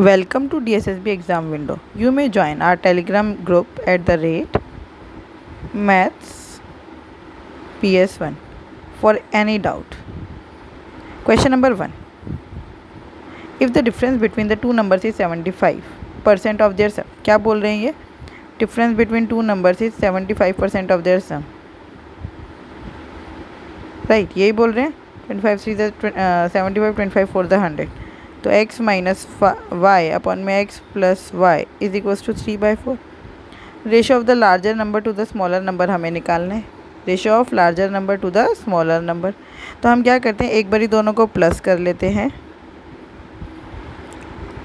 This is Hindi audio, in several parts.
Welcome to DSSB exam window. You may join our Telegram group at the rate Maths PS1 for any doubt. Question number 1. If the difference between the two numbers is 75% of their sum, क्या बोल रहे हैं ये? Difference between two numbers is 75% of their sum. Right, यही बोल रहे हैं. 25 3 the 75, 25 4 the 100. तो x माइनस वाई अपॉन में x plus y is equals to 3/4. Ratio of the larger number to the smaller number हमें निकालना है. Ratio of larger number to the smaller number. तो हम क्या करते हैं, एक बारी दोनों को प्लस कर लेते हैं.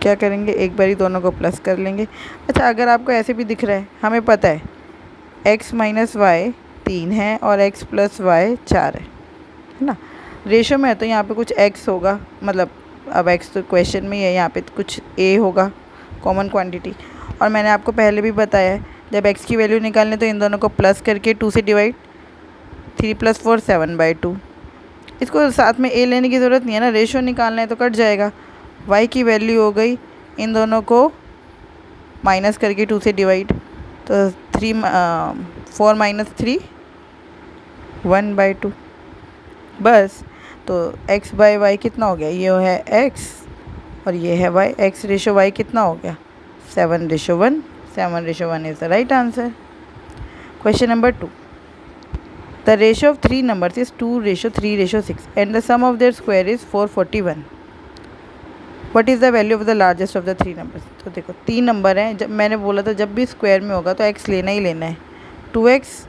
क्या करेंगे, एक बारी दोनों को प्लस कर लेंगे. अच्छा, अगर आपको ऐसे भी दिख रहा है, हमें पता है x माइनस वाई 3 है और x प्लस वाई 4 है ना. रेशो में है तो यहाँ पे कुछ x होगा, मतलब अब x तो क्वेश्चन में ही है, यहाँ पे कुछ a होगा कॉमन क्वांटिटी. और मैंने आपको पहले भी बताया है, जब x की वैल्यू निकालने तो इन दोनों को प्लस करके 2 से डिवाइड. 3 + 4 7/2. इसको साथ में a लेने की ज़रूरत नहीं है ना, रेशो निकालना है तो कट जाएगा. y की वैल्यू हो गई इन दोनों को माइनस करके 2 से डिवाइड. तो 4 - 3 1/2. बस. तो x/y कितना हो गया, ये है x और ये है y. x रेशो y कितना हो गया, 7:1. 7:1 is the right answer. Question number 2. The ratio of 3 numbers is 2:3:6 and the sum of their square is 441. What is the value of the largest of the 3 numbers. तो देखो 3 नंबर हैं, जब मैंने बोला था जब भी स्क्वायर में होगा तो x लेना ही लेना है. 2x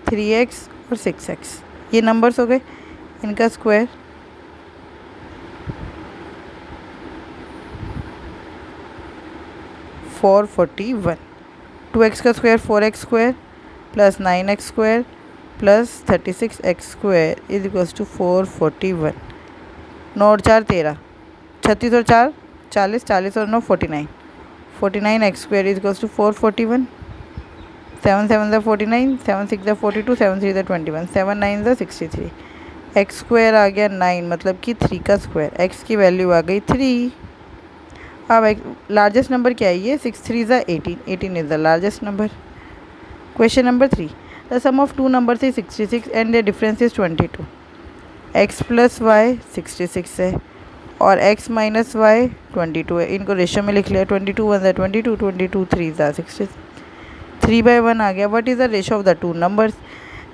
3x और 6x ये नंबर्स हो गए, इनका स्क्वायर 441. 2x का square 4x square plus 9x square plus 36x square is equals to 441. 9 और 4 13, 36 और 4 40, 40 और 9 49. 49x square is equals to 441. 7 7 49, 7 6 42, 7 3 21, 7 9 63. x square आ गया 9, मतलब कि 3 का स्क्वायर. x की वैल्यू आ गई 3. अब लार्जेस्ट नंबर क्या है, ये 6 3 18. 18 is the largest number. Question number 3. The sum of two numbers is 66 and the difference is 22. x plus y 66 है और x माइनस वाई 22 है. इनको रेशो में लिख लिया. 22 1 22, 22 3 60. 3/1 आ गया. What is the ratio of the two numbers.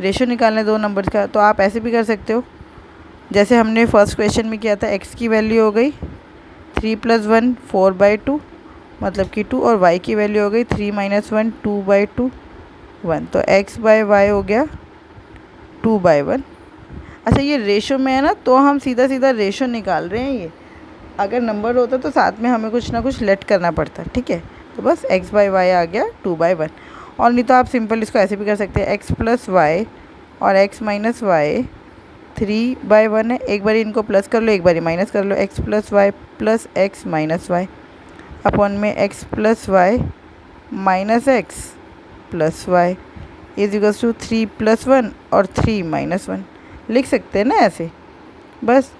Ratio निकालने दो नंबर्स का, तो आप ऐसे भी कर सकते हो जैसे हमने फर्स्ट क्वेश्चन में किया था. x की वैल्यू हो गई 3 + 1 4/2, मतलब कि 2, और y की वैल्यू हो गई 3 - 1 2/2 1. तो x/y हो गया 2/1. अच्छा, ये रेशो में है ना, तो हम सीधा सीधा रेशो निकाल रहे हैं. ये अगर नंबर होता तो साथ में हमें कुछ ना कुछ लेट करना पड़ता. ठीक है, तो बस x/y आ गया 2/1. और नहीं तो आप सिंपल इसको ऐसे भी कर सकते हैं, x प्लस वाई और x माइनस वाई 3/1 है. एक बार इनको प्लस कर लो, एक बार माइनस कर लो. x plus y plus x minus y upon में x plus y minus x plus y is equals to 3 + 1 और 3 - 1. लिख सकते हैं ना ऐसे. बस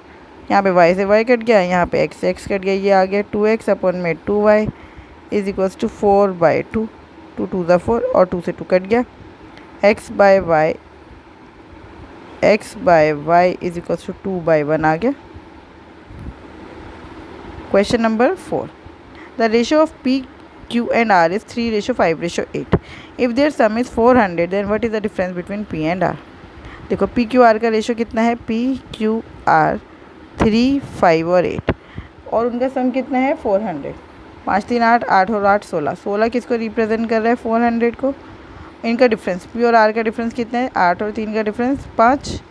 यहाँ पे y से y कट गया, यहाँ पे x से x कट गया. ये आ गया 2x अपॉन में 2y इज इक्वल्स टू 4/2. 2 2 ज़ा 4 और 2 से 2 कट गया. x/y इज इक्वल्स टू 2/1 आ गया. Question number 4. The ratio of p q and r is 3:5:8. If their sum is 400 then what is the difference between p and r. देखो p q r का रेशो कितना है, p q r 3 5 और 8, और उनका सम कितना है 400. 5 3 8, 8 और 8 16. 16 किसको रिप्रेजेंट कर रहा है, 400 को. इनका डिफरेंस p और r का डिफरेंस कितना है, 8 और 3 का डिफरेंस 5.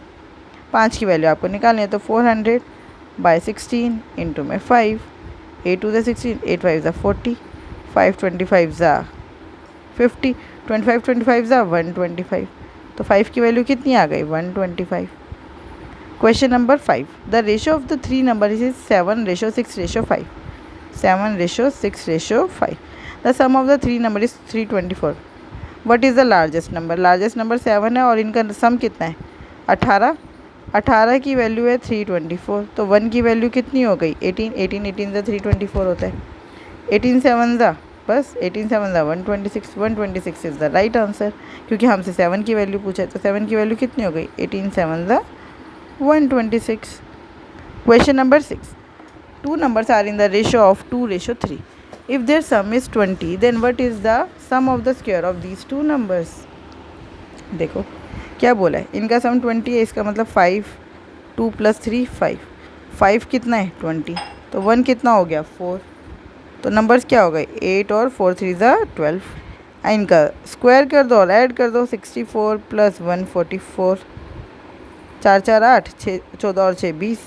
5 की वैल्यू आपको निकालनी है, तो 400/16 इंटू में 5. 8 2 16, 8 5 40, 5 25 50, 25 25 125. तो 5 की वैल्यू कितनी आ गई, 125. Question number 5. The ratio of the 3 number is 7:6:5. 7:6:5. The sum of the 3 number is 324. What is the largest number. Largest number 7 है और इनका सम कितना है 18. 18 की वैल्यू है 324. तो 1 की वैल्यू कितनी हो गई, 18. 18 18 324 होता है. 18 7 ज़ा बस 18 7 ज़ा 126, 126 इज़ द राइट आंसर, क्योंकि हमसे 7 की वैल्यू पूछा है, तो 7 की वैल्यू कितनी हो गई? 18 7 ज़ा 126. Question number 6. Two numbers are in the ratio of 2:3. If their sum is 20, then what is the sum of the square of these two numbers? देखो क्या बोला है, इनका सम 20 है, इसका मतलब 5, 2 + 3 5. 5 कितना है? 20. तो 1 कितना हो गया? 4. तो नंबर्स क्या हो गए? 8 और 4 3 ज़ा 12. इनका स्क्वायर कर दो और ऐड कर दो. 64 + 1 44. 4 4 8, 6 14 और 6 20.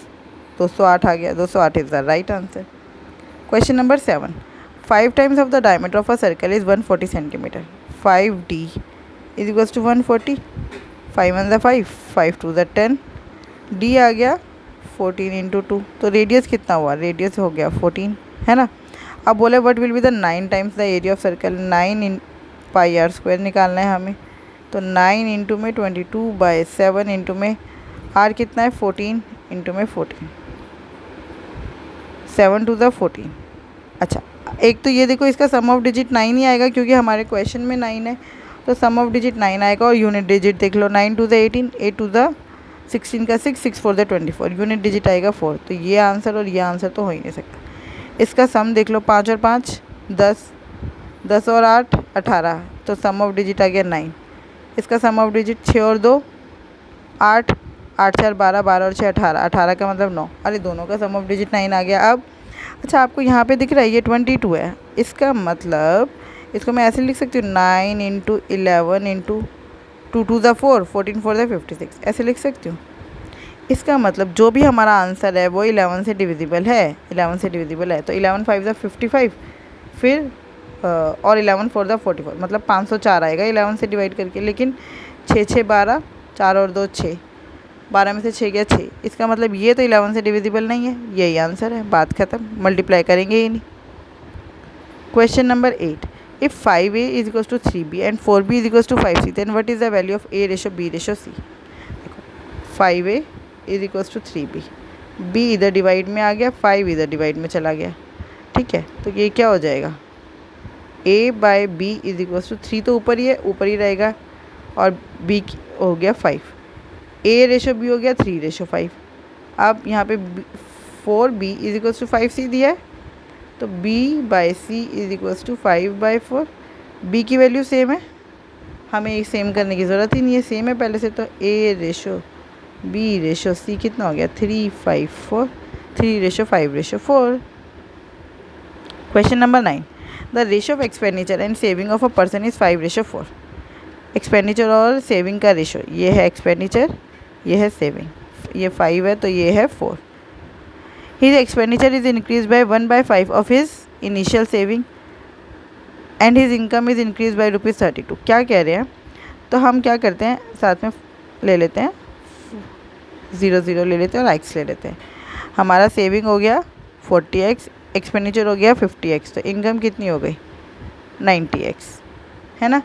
208 आ गया. 208 is the right answer. Question number 7. 5 times of the diameter of a circle is 140 centimeter. 5d is equals to 140. 5 1 ज़ा 5, 5 2 ज़ा 10. d आ गया 14 × 2. तो रेडियस कितना हुआ? रेडियस हो गया 14, है ना. अब बोले what will be the 9 times the area of circle. 9 in pi r square निकालना है हमें. तो 9 इंटू में 22/7 इंटू में आर कितना है? 14 इंटू में 14. 7 2 ज़ा 14. अच्छा, एक तो ये देखो, इसका सम ऑफ डिजिट 9 ही आएगा, क्योंकि हमारे क्वेश्चन में 9 है, तो सम ऑफ डिजिट 9 आएगा. और यूनिट डिजिट देख लो. 9 2 ज़ा 18, 8 2 ज़ा 16 का 6, 6 4 ज़ा 24. यूनिट डिजिट आएगा 4. तो ये आंसर और ये आंसर तो हो ही नहीं सकता. इसका सम देख लो. 5 और 5 10, 10 और 8 18. तो सम ऑफ डिजिट आ गया 9. इसका सम ऑफ डिजिट 6 और 2 8, 8 4 12, 12 और 6 18. 18 का मतलब 9. अरे दोनों का सम ऑफ डिजिट 9 आ गया. अब अच्छा, आपको यहाँ पे दिख रहा है ये 22 है. इसका मतलब इसको मैं ऐसे लिख सकती हूँ, 9 × 11 × 2 2 ज़ा 4, 14 4 ज़ा 56. ऐसे लिख सकती हूँ. इसका मतलब जो भी हमारा आंसर है वो 11 से डिविजिबल है. 11 से डिविजिबल है. तो 11 5 ज़ा 55, फिर और 11 4 ज़ा 44, मतलब 504 आएगा 11 से डिवाइड करके. लेकिन 6 6 12, 4 और 2 6, 12 में से 6 गया 6. इसका मतलब ये तो 11 से डिविजिबल नहीं है. यही आंसर है. बात ख़त्म. मल्टीप्लाई करेंगे ही नहीं. Question number 8. If 5a is equals to 3b and 4b is equals to 5c, then what is the value of a:b:c? देखो, 5a is equals to 3b. b इधर डिवाइड में आ गया, 5 इधर डिवाइड में चला गया. ठीक है, तो ये क्या हो जाएगा? a/b इज इक्वल्स टू 3 तो ऊपर ही है, ऊपर ही रहेगा, और b हो गया 5. a:b हो गया 3:5. अब यहाँ पे 4b is equals to 5c दिया है, तो b/c is equals to 5/4. b की वैल्यू सेम है, हमें सेम करने की ज़रूरत ही नहीं है, सेम है पहले से. तो a:b:c कितना हो गया? 3 5 4. 3:5:4. Question number 9. The ratio of expenditure and saving of a person is 5:4. Expenditure और सेविंग का रेशो, ये है एक्सपेंडिचर, ये है सेविंग. ये 5 है तो ये है 4. His expenditure is increased by 1/5 of his initial saving and his income is increased by ₹32. क्या कह रहे हैं? तो हम क्या करते हैं, साथ में ले लेते हैं 0 0 ले लेते हैं और x ले लेते हैं. हमारा सेविंग हो गया 40x, एक्सपेंडिचर हो गया 50x. तो इनकम कितनी हो गई? 90x, है ना.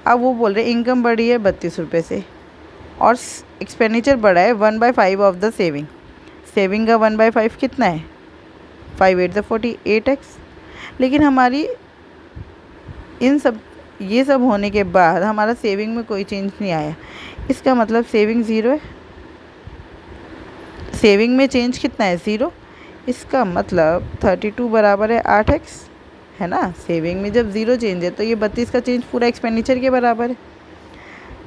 अब वो बोल रहे हैं इनकम बढ़ी है 32 रुपये से और एक्सपेंडिचर बढ़ा है 1/5 ऑफ द सेविंग. सेविंग का 1/5 कितना है? 5 8 ज़ा 48x. लेकिन हमारी इन सब ये सब होने के बाद हमारा सेविंग में कोई चेंज नहीं आया. इसका मतलब सेविंग 0 है. सेविंग में चेंज कितना है? 0. इसका मतलब 32 बराबर है 8x, है ना. सेविंग में जब 0 चेंज है तो ये 32 का चेंज पूरा एक्सपेंडिचर के बराबर है.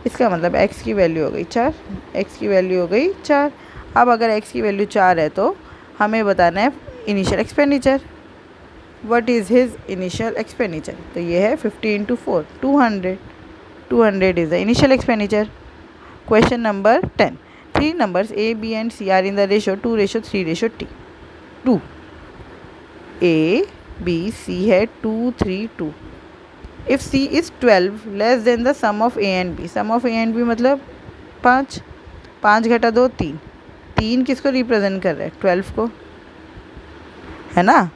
इसका मतलब x की वैल्यू हो गई 4. x की वैल्यू हो गई 4. अब अगर x की वैल्यू 4 है तो हमें बताना है initial expenditure. What is his initial expenditure? तो ये है 50 × 4 200. 200 is the initial expenditure. Question number 10. 3 numbers a, b and c are in the ratio 2:3:t. 2 a, b, c है 2 3 2. If c is 12 less than the sum of a and b. sum of a and b मतलब 5. 5 घटा 2 3. 3 किसको रिप्रेजेंट कर रहा है? 12 को, है ना.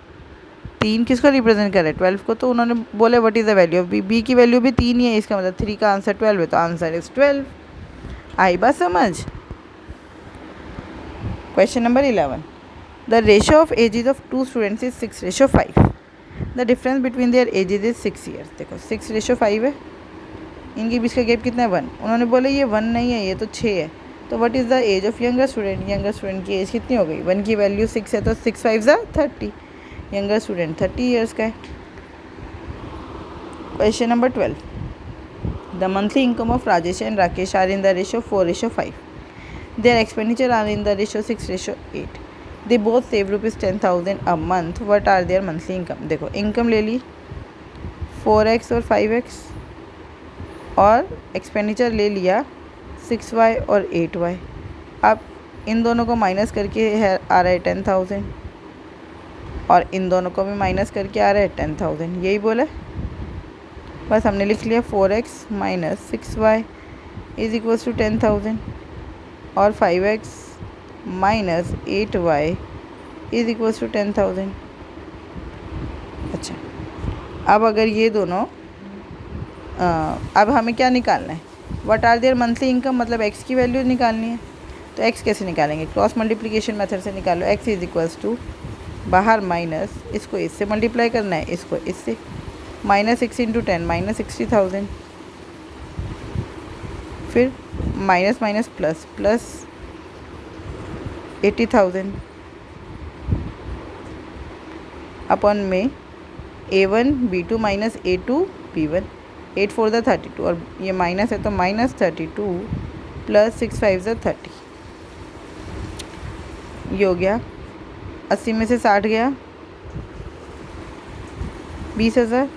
3 किसको रिप्रेजेंट कर रहा है? 12 को. तो उन्होंने बोले what is the value of B. B की वैल्यू भी 3 ही है, इसका मतलब 3 का आंसर 12 है, तो आंसर इज़ 12. आई बात समझ. Question number 11. The ratio of ages of 2 students is 6:5. The difference between their ages is 6 years. देखो 6:5 है, इनके बीच का गैप कितना है 1। उन्होंने बोले ये 1 नहीं है, ये तो 6 है। तो what is the age of younger student? Younger student की एज कितनी हो गई? 1 की वैल्यू 6 है तो 6 5 ज़ा 30। यंगर स्टूडेंट 30 ईयर्स का है। Question number 12, the monthly income of Rajesh and Rakesh are in the ratio 4:5। Their expenditure are in the ratio 6:8। They both save ₹10,000 a month. What are their monthly income? देखो इनकम ले ली 4x और 5x, और एक्सपेंडिचर ले लिया 6y और 8y। अब इन दोनों को माइनस करके है आ रहा है 10,000, और इन दोनों को भी माइनस करके आ रहा है 10,000। यही बोला, बस हमने लिख लिया 4x minus 6y is equals to 10,000, और 5x minus 8y is equals to 10,000। अच्छा, अब अगर ये दोनों अब हमें क्या निकालना है? What are their monthly income, मतलब x की वैल्यू निकालनी है। तो x कैसे निकालेंगे? क्रॉस मल्टीप्लिकेशन मेथड से निकालो। x इज इक्वल्स टू बाहर माइनस, इसको इससे मल्टीप्लाई करना है, इसको इससे, माइनस 6 इंटू 10 माइनस 60,000, फिर माइनस माइनस प्लस प्लस 80,000 अपन में a1 b2 minus a2 b1। 8 4 ज़ा 32, और ये माइनस है तो माइनस 32 प्लस 6 5 ज़ा 30। ये हो गया 80 में से 60 गया 20,000,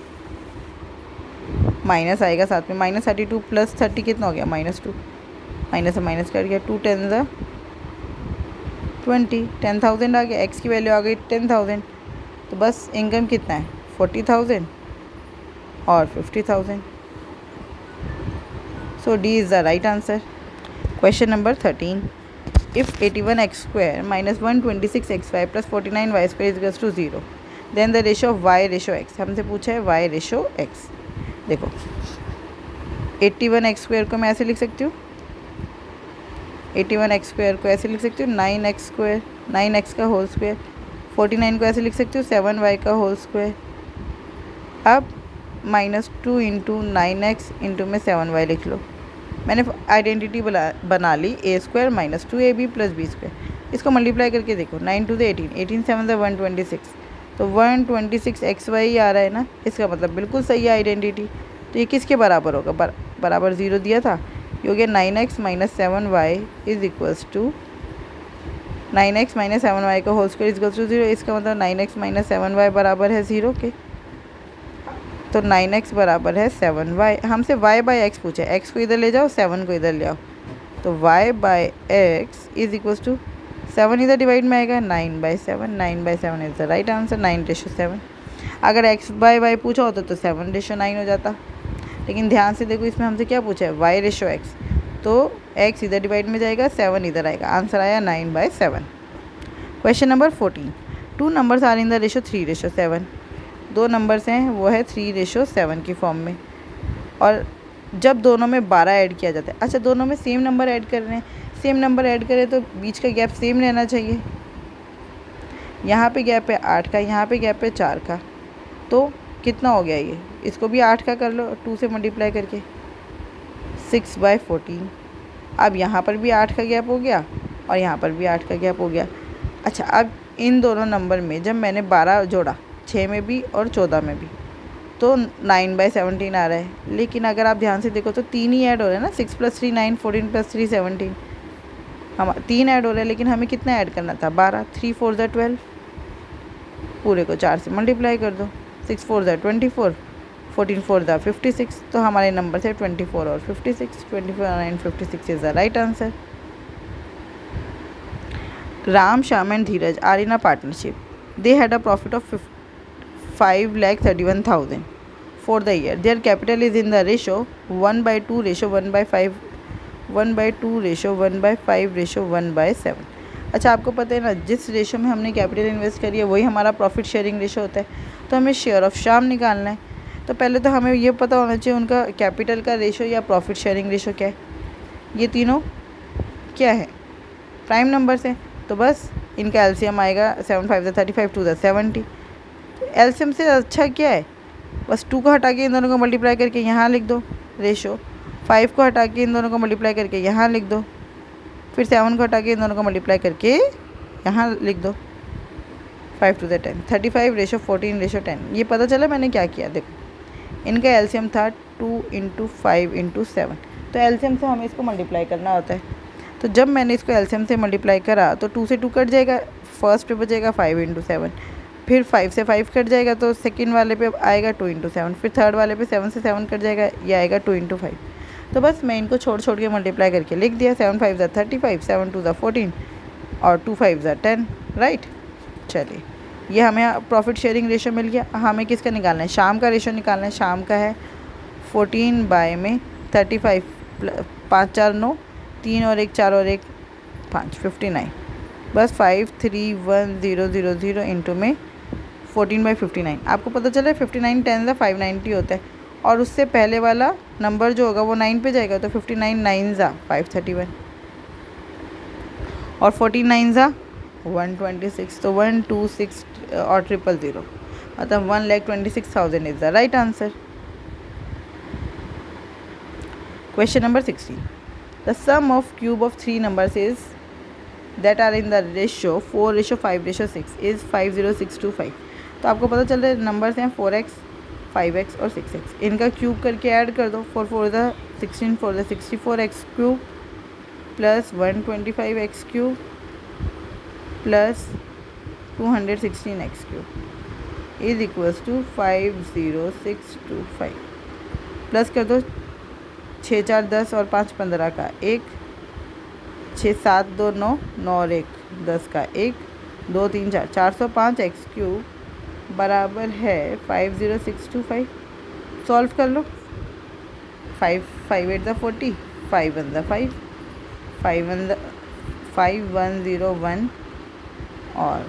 माइनस आएगा साथ में, माइनस 32 प्लस 30 कितना हो गया? -2। माइनस से माइनस कर गया, 2 10 ज़ा 20, 10,000 आ गया। x की वैल्यू आ गई 10,000। तो बस इनकम कितना है? 40,000 और 50,000। So D is the right answer. Question number 13, if 81x² minus 126xy plus 49y² is equals to 0, then the ratio of y:x। हमसे पूछा है y:x। देखो 81x² को मैं ऐसे लिख सकती हूँ, 81x² को ऐसे लिख सकती हूँ 9x², 9x का होल स्क्वायर। 49 को ऐसे लिख सकती हूँ 7y का होल स्क्वायर। अब -2 इंटू 9x इंटू में 7y लिख लो। मैंने आइडेंटिटी बना ली a² minus 2ab plus b²। इसको मल्टीप्लाई करके देखो, 9 2 18, 18 7 126, तो 126xy आ रहा है ना। इसका मतलब बिल्कुल सही है आइडेंटिटी। तो ये किसके बराबर होगा? बराबर 0 दिया था, ये हो गया 9x minus 7y is equals to 9x minus 7y का whole square is equals to 0। इसका मतलब 9x माइनस 7y बराबर है 0 के। तो 9x बराबर है 7y। हमसे y बाई x पूछा है, x को इधर ले जाओ, 7 को इधर ले आओ, तो y by x is equals to 7 इधर डिवाइड में आएगा 9/7। 9/7 इज़ द राइट आंसर, 9:7। अगर x बाई y पूछा होता तो 7:9 हो जाता। लेकिन ध्यान से देखो, इसमें हमसे क्या पूछा है? y:x। तो x इधर डिवाइड में जाएगा, 7 इधर आएगा, आंसर आया 9/7। Question number 14, 2 numbers are in the ratio 3:7। 2 numbers हैं, वो है 3:7 की फॉर्म में, और जब दोनों में 12 ऐड किया जाता है। अच्छा, दोनों में सेम नंबर ऐड कर रहे हैं, सेम नंबर ऐड करें तो बीच का गैप सेम रहना चाहिए। यहाँ पे गैप है 8 का, यहाँ पे गैप है 4 का, तो कितना हो गया ये? इसको भी 8 का कर लो 2 से मल्टीप्लाई करके, 6/14। अब यहाँ पर भी 8 का गैप हो गया और यहाँ पर भी 8 का गैप हो गया। अच्छा, अब इन दोनों नंबर में जब मैंने 12 जोड़ा, 6 में भी और 14 में भी, तो 9/17 आ रहा है। लेकिन अगर आप ध्यान से देखो तो 3 ही ऐड हो रहा है ना, 6 + 3 9, 14 + 3 17। हम 3 ऐड हो रहा है, लेकिन हमें कितना ऐड करना था? 12। 3 4 ज़ा 12, पूरे को 4 से मल्टीप्लाई कर दो, 6 4 ज़ा 24, 14 4 ज़ा 56। तो हमारे नंबर थे 24 और 56। 24 और 56 is the right answer. Ram, Shyam and Dheeraj are in a partnership. They had a profit of 5,31,000 for the year. Their capital is in the ratio 1/2 ratio 1/5, 1/2 ratio 1/5 ratio 1/7। अच्छा, आपको पता है ना, जिस रेशो में हमने कैपिटल इन्वेस्ट करी है वही हमारा प्रॉफिट शेयरिंग रेशो होता है। तो हमें शेयर ऑफ श्याम निकालना है, तो पहले तो हमें ये पता होना चाहिए उनका कैपिटल का रेशो या प्रॉफिट शेयरिंग रेशो क्या है। ये तीनों क्या है? प्राइम नंबर्स हैं, तो बस इनका एलसीएम आएगा 7 5 ज़ा 35, 2 ज़ा 70। एलसीएम से अच्छा क्या है, बस 2 को हटा के इन दोनों को मल्टीप्लाई करके यहाँ लिख दो रेशो, 5 को हटा के इन दोनों को मल्टीप्लाई करके यहाँ लिख दो, फिर 7 को हटा के इन दोनों को मल्टीप्लाई करके यहाँ लिख दो, 5 to the 10, 35:14:10। ये पता चला मैंने क्या किया, देखो इनका एलसीएम था 2 × 5 × 7, तो एलसीएम से हमें इसको मल्टीप्लाई करना होता है। तो जब मैंने इसको एलसीएम से मल्टीप्लाई करा तो 2 से 2 कट जाएगा, फर्स्ट पे बचेगा 5 × 7, फिर 5 से 5 कट जाएगा तो सेकंड वाले पे आएगा 2 × 7, फिर थर्ड वाले पे 7 से 7 कट जाएगा, ये आएगा 2 × 5। तो बस मैं इनको छोड़ छोड़ के मल्टीप्लाई करके लिख दिया, 7 5 ज़ा 35, 7 2 ज़ा 14 और 2 5 ज़ा 10, राइट। चलिए ये हमें प्रॉफिट शेयरिंग रेशो मिल गया। हमें किसका निकालना है, शाम का रेशो निकालना है। शाम का है 14 बाय में 35, 5 4 9, 3 और 1 4 और 1 5, 59। बस 5 3 1 0 0 0 इंटू में 14/59। आपको पता चला 59 10 ज़ा 590 होता है, और उससे पहले वाला नंबर जो होगा वो 9 पे जाएगा, तो 59 9 ज़ा 531 और 14 9 ज़ा 126, तो 126 और 000, मतलब 1,26,000 is the right answer. Question number 16, the sum of cube of 3 numbers is that are in the ratio 4:5:6 is 50625। तो आपको पता चल रहा है नंबर्स हैं 4x 5x और 6x, इनका क्यूब करके ऐड कर दो। 4 4 ज़ा 16, 4 ज़ा 64x cube plus 125x cube plus 216x cube is equals to 50625। Plus कर दो 6 4 10 और 5 15 का 1, 6 7 2 9, 9 और 1 10 का 1, 2 3 4 405x क्यूब बराबर है 50625। सॉल्व कर लो, 5 5 8 ज़ा 40, 5 1 ज़ा 5, 5 1 0 1 और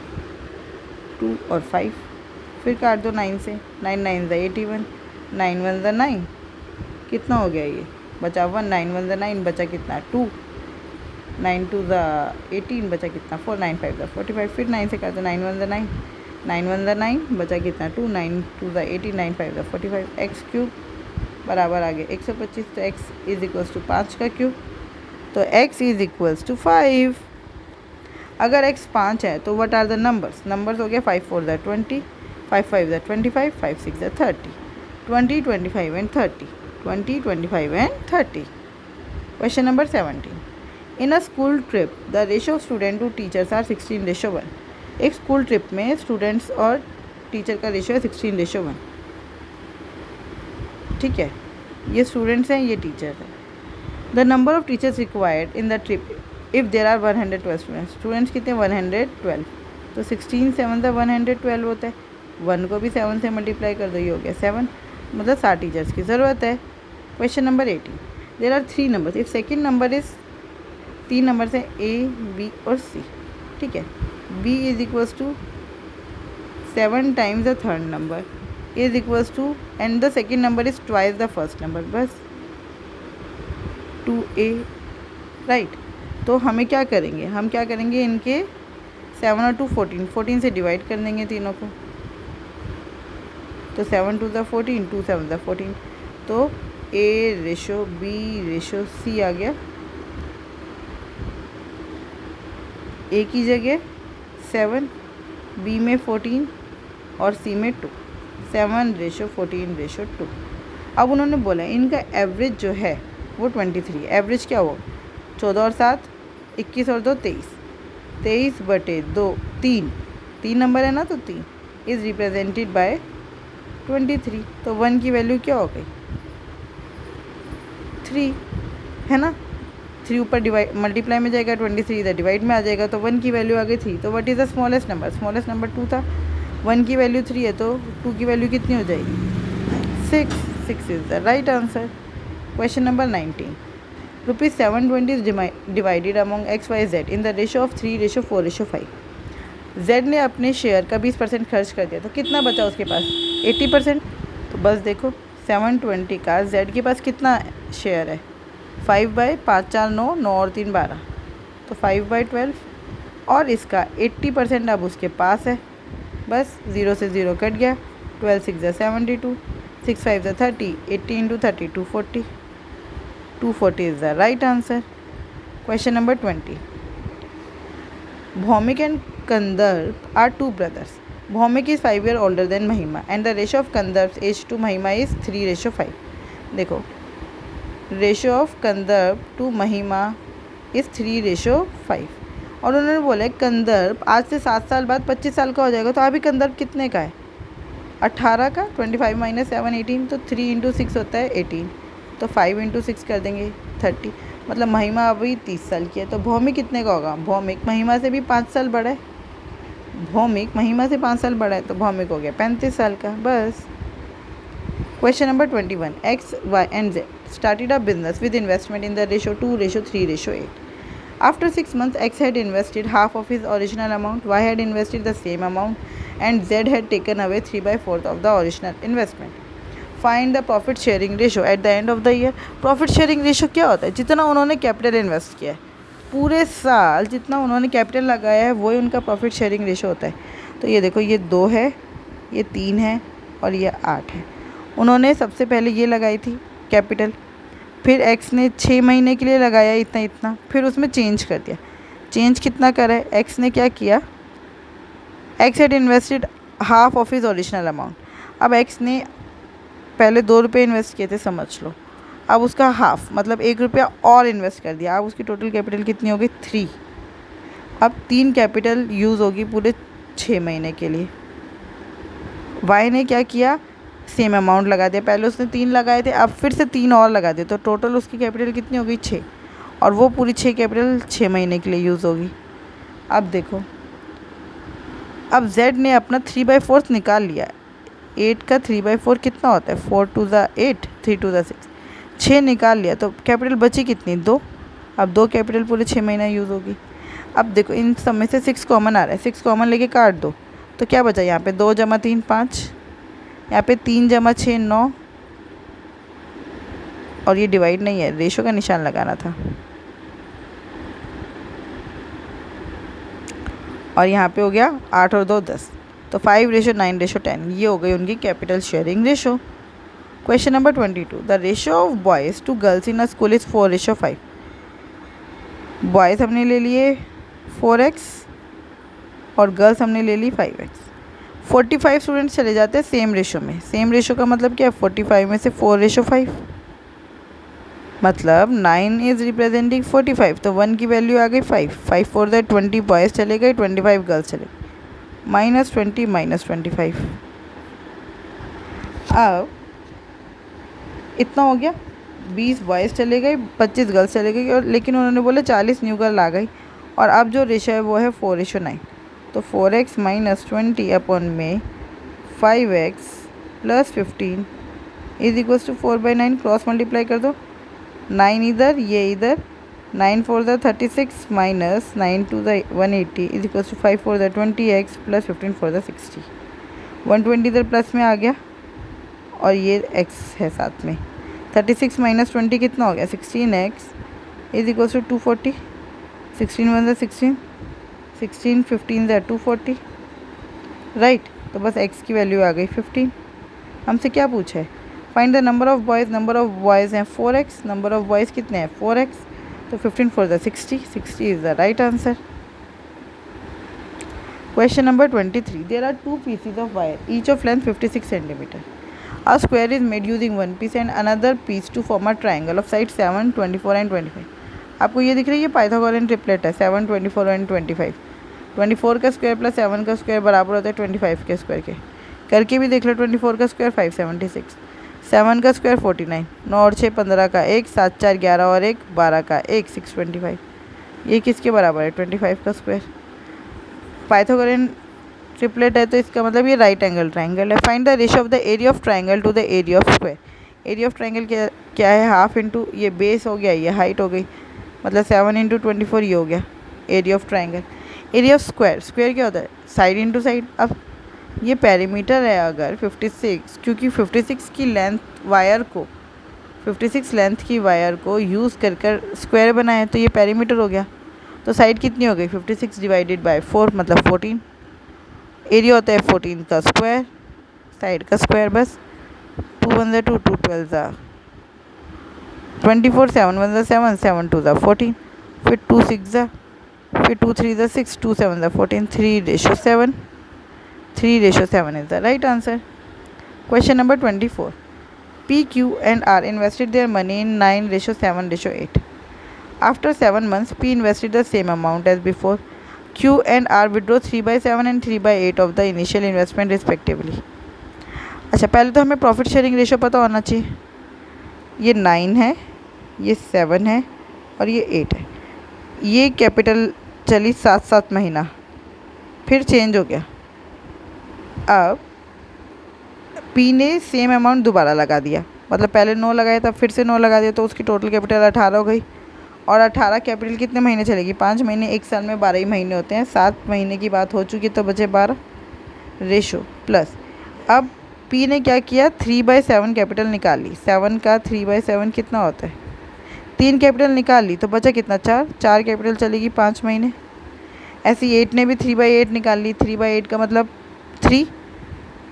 2 और 5, फिर काट दो 9 से, 9 9 ज़ा 81, 9 1 ज़ा 9, कितना हो गया ये, बचा 1, 9 1 ज़ा 9, बचा कितना 2, 9 2 ज़ा 18, बचा कितना 4, 9 5 ज़ा 45, फिर 9 से काट दो, 9 1 ज़ा 9, 9 1 ज़ा 9, बचा कितना 2, 9 2 ज़ा 18, 9 5 ज़ा 45, एक्स क्यूब बराबर आ गया 125। तो एक्स इज इक्वल्स टू 5 का क्यूब, तो एक्स इज इक्वल्स टू 5। अगर x 5 है तो what are the numbers, numbers हो गया 5 4 ज़ा 20, 5 5 ज़ा 25, 5 6 ज़ा 30, 20 25 and 30, 20 25 and 30। Question number 17, in a school trip the ratio of student to teachers are 16:1। एक स्कूल ट्रिप में स्टूडेंट्स और टीचर का रेशो है 16:1, ठीक है। ये स्टूडेंट्स हैं, ये टीचर है। The number of teachers required in the trip if there are 112 students, students कितने 112, तो 16 7 ज़ा 112 होता है, 1 को भी 7 से मल्टीप्लाई कर दो, ये हो गया 7, मतलब 60 टीचर्स की ज़रूरत है। Question number 18, there are 3 numbers if second number is, 3 numbers हैं A B और C, ठीक है। B is equals to 7 times the third number is equals to, and the second number is twice the first number, बस 2A, राइट। तो हमें क्या करेंगे, हम क्या करेंगे, इनके 7 और 2 14, 14 से डिवाइड कर देंगे तीनों को, तो 7 2 ज़ा 14, 2 7 ज़ा 14, तो A:B:C आ गया। A की जगह 7, B में 14 और C में 2, 7:14:2। अब उन्होंने बोला इनका एवरेज जो है वो 23, एवरेज क्या हुआ, 14 और 7 21 और 2 23, 23/2 3 नंबर है ना, तो 3 इज़ रिप्रेजेंटेड बाय 23, तो 1 की वैल्यू क्या हो गई 3, है ना। 3 ऊपर डिवाइड मल्टीप्लाई में जाएगा, 23 इधर डिवाइड में आ जाएगा, तो 1 की वैल्यू आ गई 3। तो what is the smallest number, smallest number 2 था, 1 की वैल्यू 3 है, तो 2 की वैल्यू कितनी हो जाएगी 6, 6 is the right answer. Question number 19, ₹720 is divided among XYZ in the ratio of 3:4:5। Z ने अपने शेयर का 20% खर्च कर दिया, तो कितना बचा उसके पास 80%। तो बस देखो 720 का Z के पास कितना शेयर है, 5/5 4 9, 9 और 3 12, तो 5/12, और इसका 80% अब उसके पास है, बस 0 से 0 कट गया, 12 6 ज़ा 72, 6 5 ज़ा 30, 80 into 30 240, 240 is the right answer. Question number 20, Bhaumik and Kandharp are two brothers. Bhaumik is 5 years older than Mahima and the ratio of Kandharp's age to Mahima is 3:5. देखो, रेशियो ऑफ कंदर्प टू महिमा इज़ 3:5 और उन्होंने बोला कंदर्प आज से 7 साल बाद 25 साल का हो जाएगा, तो अभी कंदर्प कितने का है? 18 का। 25 माइनस 7 18, तो 3 इंटू 6 होता है 18, तो 5 इंटू 6 कर देंगे 30, मतलब महिमा अभी 30 साल की है। तो भौमिक कितने का होगा? भौमिक महिमा से भी 5 साल बड़ा है, भौमिक महिमा से 5 साल बड़ा है, तो भौमिक हो गया 35 साल का। बस। Question number 21, X, Y and Z started a business with investment in the ratio 2:3:8. After 6 months, X had invested half of his original amount, Y had invested the same amount, and Z had taken away 3/4 of the original investment. Find the profit sharing ratio at the end of the year. Profit sharing ratio क्या होता है? जितना उन्होंने कैपिटल इन्वेस्ट किया है, पूरे साल जितना उन्होंने कैपिटल लगाया है, वही उनका प्रॉफिट शेयरिंग रेशो होता है। तो ये देखो, ये 2 है, ये 3 है और ये 8 है। उन्होंने सबसे पहले ये लगाई थी कैपिटल, फिर एक्स ने 6 महीने के लिए लगाया इतना इतना, फिर उसमें चेंज कर दिया। चेंज कितना करा है? एक्स ने क्या किया? X had invested half of his original amount. अब एक्स ने पहले 2 रुपये इन्वेस्ट किए थे, समझ लो, अब उसका हाफ मतलब 1 रुपया और इन्वेस्ट कर दिया। अब उसकी टोटल कैपिटल कितनी हो गई? 3। अब 3 कैपिटल यूज़ होगी पूरे 6 महीने के लिए। वाई ने क्या किया? सेम अमाउंट लगा दिया, पहले उसने 3 लगाए थे, अब फिर से 3 और लगा दिए, तो टोटल उसकी कैपिटल कितनी हो गई? 6, और वो पूरी 6 कैपिटल 6 महीने के लिए यूज़ होगी। अब देखो, अब Z ने अपना 3/4 निकाल लिया। 8 का 3/4 कितना होता है? 4 2 ज़ा 8, 3 2 ज़ा 6, 6 निकाल लिया, तो कैपिटल बची कितनी? 2। अब 2 कैपिटल पूरे 6 महीना यूज़ होगी। अब देखो, इन सब में से 6 कॉमन आ रहा है, 6 कॉमन लेके काट दो, तो क्या बचा यहाँ पे? 2 + 3 5, यहाँ पे 3 + 6 9, और ये डिवाइड नहीं है, रेशो का निशान लगाना था, और यहाँ पे हो गया 8 और 2 10, तो 5:9:10, ये हो गई उनकी capital sharing ratio. Question number 22, the ratio of boys to girls in a school is 4:5। Boys हमने ले लिए 4x और गर्ल्स हमने ले ली 5x। 45 स्टूडेंट्स चले जाते हैं सेम रेशो में। सेम रेशो का मतलब क्या है? 45 में से 4:5, मतलब 9 इज़ रिप्रेजेंटिंग 45, तो 1 की वैल्यू आ गई 5। 5 4 ज़ा 20 बॉयज़ चले गए, 25 गर्ल्स चले गए, -20 -25। अब इतना हो गया, 20 बॉयज़ चले गए, 25 गर्ल्स चले गई, और लेकिन उन्होंने बोले 40 न्यू गर्ल आ गई, और अब जो रेशो है वो है 4:9। तो 4x - 20 अपॉन में 5x + 15 is equal to 4/9। Cross multiply कर दो, 9 इधर, ये इधर, 9 4 ज़ा 36 माइनस 9 2 ज़ा 180 इज इक्वल टू 5 4 ज़ा 20x + 15 4 ज़ा 60। 120 इधर प्लस में आ गया, और ये x है साथ में। 36 - 20 कितना हो गया? 16x is equal to 240। 16 1 ज़ा 16, 16 15 ज़ा 240, राइट। तो बस x की वैल्यू आ गई 15। हमसे क्या पूछा है? Find the number of boys. Number of boys हैं 4x, नंबर ऑफ़ बॉयज़ कितने हैं? 4x, तो 15 4 ज़ा 60, 60 is the right answer. Question number 23, there are 2 pieces of wire, each of length 56 cm. A square is made using one piece and another piece to form a triangle of sides 7, 24 and 25. आपको ये दिख रही है पाइथागोरन ट्रिपलेट है, 7, 24 एंड 25। 24 का स्क्वायर प्लस 7 का स्क्वायर बराबर होता है 25 के स्क्वायर के। करके भी देख लो, 24 का स्क्वायर 576, 7 का स्क्वायर 49, 9 और 6 15 का 1, 7 4 11 और 1 12 का 1, 625। ये किसके बराबर है? 25 का स्क्वायर। पाइथागोरन ट्रिपलेट है, तो इसका मतलब ये राइट एंगल ट्राइंगल है। Find the ratio of the area of triangle to the area of square. Area of triangle क्या है? हाफ इंटू ये बेस हो गया, ये हाइट हो गई, मतलब 7 × 24 ये हो गया area of triangle. Area of square, square क्या होता है? Side into side. अब ये पेरीमीटर है अगर 56, क्योंकि 56 की लेंथ वायर को 56 लेंथ की वायर को यूज़ कर स्क्वायर बनाए, तो ये पेरीमीटर हो गया। तो साइड कितनी हो गई? 56 / 4 मतलब 14। एरिया होता है 14 का स्क्वायर, साइड का स्क्वायर बस। 2 1 2, 2 12 24, 7 1 7, 7 2 14, फिर 2 6 फिर 2 3 6, 2 7 14, 3:7, 3:7 is the right answer. Question number 24. P, Q and R invested their money in 9:7:8. After 7 months, P invested the same amount as before. Q and R withdraw 3/7 and 3/8 of the initial investment respectively. अच्छा, पहले तो हमें प्रॉफिट शेयरिंग रेशो पता होना चाहिए। ये 9 है, ये 7 है और ये 8 है। ये कैपिटल चली 7 महीना, फिर चेंज हो गया। अब पी ने सेम अमाउंट दोबारा लगा दिया, मतलब पहले 9 लगाया था, फिर से 9 लगा दिया, तो उसकी टोटल कैपिटल 18 हो गई। और 18 कैपिटल कितने महीने चलेगी? 5 महीने। एक साल में 12 ही महीने होते हैं। 7 महीने की बात हो चुकी, तो बचे 12 रेशो प्लस। अब पी ने क्या किया? 3/7 कैपिटल निकाल ली। 7 का 3/7 कितना होता है? 3 कैपिटल निकाल ली, तो बचा कितना? 4 कैपिटल चलेगी 5 महीने। ऐसे 8 ने भी 3/8 निकाल ली। 3/8 का मतलब 3,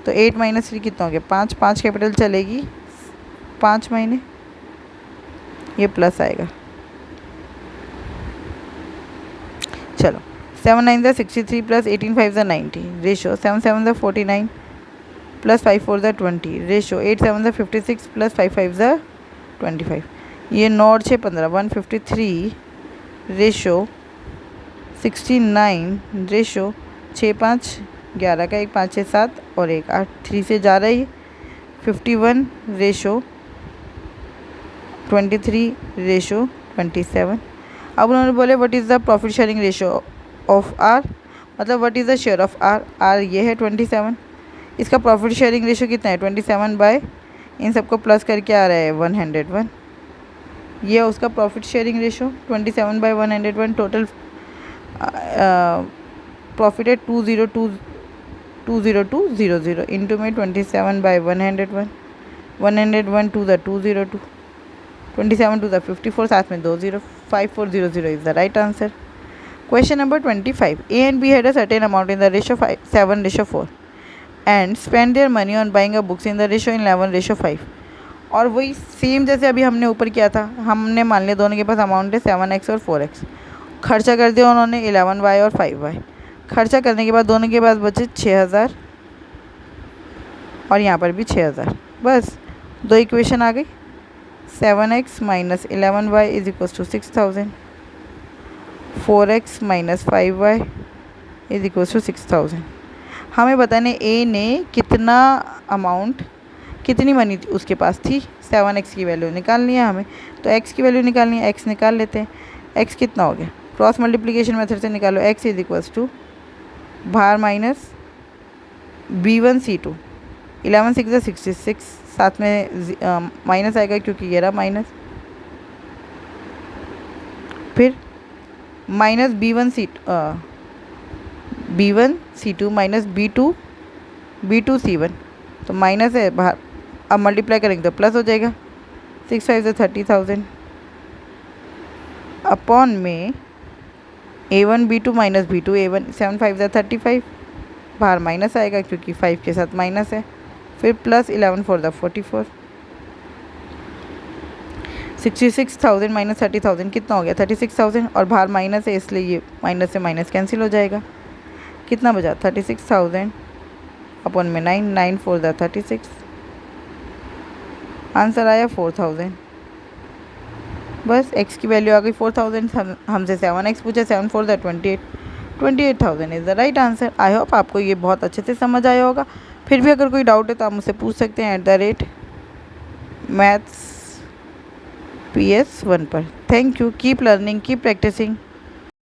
तो 8 - 3 कितना हो गया? 5। 5 कैपिटल चलेगी 5 महीने, ये प्लस आएगा। चलो, 7 9 63 plus 18 5 90 ratio 7 7 49 plus 5 4 20 ratio 8 7 56 plus 5 5 25। ये 9 और 6 15 153 रेशो 69 रेशो 6 5 11 का 1 5 6 7 और 1 8 3 से जा रही 51 रेशो 23 रेशो 27। अब उन्होंने बोले what is the profit sharing ratio of R, मतलब what is the share of R. R ये है 27, इसका प्रॉफिट शेयरिंग रेशो कितना है? 27 बाय, इन सबको प्लस करके आ रहा है 101। ये है उसका profit sharing ratio 27 by 101। Total profit है 20200 इंटू में 27 by 101, 101 to the 202, 27 to the 54, साथ में 2 0, 5400 is the right answer. Question number 25. A and B had a certain amount in the ratio 7:4 and spent their money on buying a books in the ratio 11:5. और वही सेम जैसे अभी हमने ऊपर किया था, हमने मान लिया दोनों के पास अमाउंट है 7x और 4x। खर्चा कर दिया उन्होंने 11y और 5y। खर्चा करने के बाद दोनों के पास बचे 6000 और यहाँ पर भी 6000। बस 2 इक्वेशन आ गई। 7x - 11y is equals to 6000, 4x - 5y is equals to 6000। हमें बताने ए ने कितना अमाउंट, कितनी मनी उसके पास थी। 7x की वैल्यू निकालनी है हमें, तो x की वैल्यू निकालनी है। x निकाल लेते हैं। x कितना हो गया? क्रॉस मल्टीप्लिकेशन मेथड से निकालो। x इज इक्वल्स टू भार माइनस B1C2, 11 6 66, साथ में माइनस आएगा क्योंकि ये रहा माइनस, फिर माइनस B1C2 माइनस B2C1, तो माइनस है बाहर। अब मल्टीप्लाई करेंगे तो प्लस हो जाएगा। 6 5 30,000 अपॉन में A1 B2 minus B2 A1, 7 5 35, बाहर माइनस आएगा क्योंकि 5 के साथ माइनस है, फिर प्लस 11 4 44, 66,000 माइनस 30,000 कितना हो गया? 36,000, और बाहर माइनस है इसलिए ये माइनस से माइनस कैंसिल हो जाएगा। कितना बचा? 36,000 अपॉन में 9, 9 4 36, आंसर आया 4000। बस x की वैल्यू आ गई 4000। हमसे 7x पूछा, 7 4 28, 28,000 is the right answer. I hope आपको ये बहुत अच्छे से समझ आया होगा। फिर भी अगर कोई डाउट है तो आप मुझसे पूछ सकते हैं @maths PS1 पर। Thank you, keep learning, keep practising.